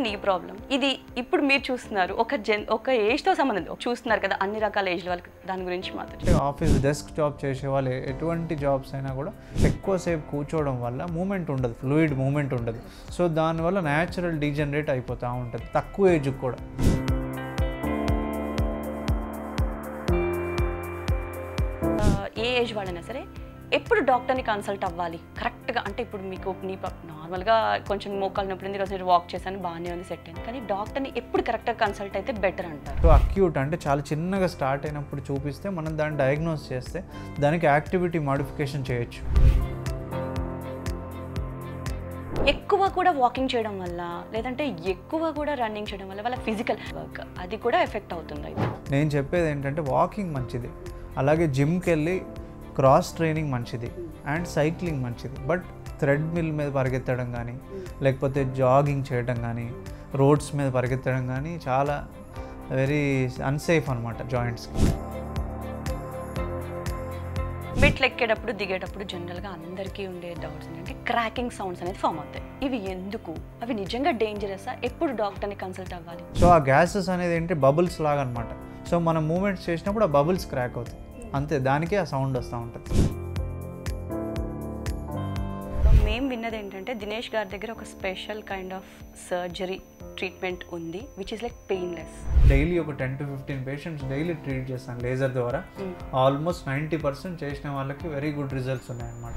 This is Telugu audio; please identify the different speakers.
Speaker 1: నీ ప్రాబ్లం ఇది ఇప్పుడు మీరు చూస్తున్నారు ఒక ఏజ్తో సంబంధం చూస్తున్నారు కదా అన్ని రకాల ఏజ్ల వాళ్ళకి దాని గురించి మాత్రం
Speaker 2: ఆఫీస్ డెస్క్ జాబ్ చేసే వాళ్ళు ఎటువంటి జాబ్స్ అయినా కూడా ఎక్కువసేపు కూర్చోవడం వల్ల మూమెంట్ ఉండదు, ఫ్లూయిడ్ మూమెంట్ ఉండదు. సో దానివల్ల న్యాచురల్ డీజనరేట్ అయిపోతూ ఉంటుంది తక్కువ ఏజ్కి కూడా.
Speaker 1: ఏ ఏజ్ వాళ్ళైనా సరే ఎప్పుడు డాక్టర్ని కన్సల్ట్ అవ్వాలి కరెక్ట్గా? అంటే ఇప్పుడు మీకు నార్మల్గా కొంచెం మోకాలు నొప్పి ఉంది, రోజు వాక్ చేశాను బాగానే ఉంది, సెట్ అయింది, కానీ డాక్టర్ని ఎప్పుడు కరెక్ట్గా కన్సల్ట్ అయితే బెటర్ అంటారు?
Speaker 2: సో అక్యూట్ అంటే చాలా చిన్నగా స్టార్ట్ అయినప్పుడు చూపిస్తే మనం దాన్ని డయాగ్నోస్ చేస్తే దానికి యాక్టివిటీ మాడిఫికేషన్ చేయొచ్చు.
Speaker 1: ఎక్కువ కూడా వాకింగ్ చేయడం వల్ల లేదంటే ఎక్కువ కూడా రన్నింగ్ చేయడం వల్ల వాళ్ళ ఫిజికల్ వర్క్ అది కూడా ఎఫెక్ట్ అవుతుంది. అయితే
Speaker 2: నేను చెప్పేది ఏంటంటే వాకింగ్ మంచిది, అలాగే జిమ్కి వెళ్ళి క్రాస్ ట్రైనింగ్ మంచిది అండ్ సైక్లింగ్ మంచిది. బట్ థ్రెడ్ మిల్ మీద పరిగెత్తడం కానీ లేకపోతే జాగింగ్ చేయడం కానీ రోడ్స్ మీద పరిగెత్తడం కానీ చాలా వెరీ అన్సేఫ్ అనమాట జాయింట్స్కి.
Speaker 1: మెట్లు ఎక్కేటప్పుడు దిగేటప్పుడు జనరల్గా అందరికీ ఉండే డౌట్స్ ఏంటంటే క్రాకింగ్ సౌండ్స్ అనేది ఫామ్ అవుతాయి. ఇవి ఎందుకు? అవి నిజంగా డేంజరసా? ఎప్పుడు డాక్టర్ని కన్సల్ట్ అవ్వాలి?
Speaker 2: సో ఆ గ్యాసెస్ అనేది ఏంటి బబుల్స్ లాగా అనమాట. సో మనం మూమెంట్స్ చేసినప్పుడు ఆ బబుల్స్ క్రాక్ అవుతాయి అంతే, దానికే ఆ సౌండ్ వస్తూ ఉంటుంది.
Speaker 1: మేము విన్నది ఏంటంటే దినేష్ గారి దగ్గర ఒక special kind of surgery treatment ఉంది which is like painless.
Speaker 2: Daily ఒక 10 to 15 పేషెంట్స్ డైలీ ట్రీట్ చేస్తాను లేజర్ ద్వారా. ఆల్మోస్ట్ 90% చేసిన వాళ్ళకి వెరీ గుడ్ రిజల్ట్స్ ఉన్నాయన్నమాట.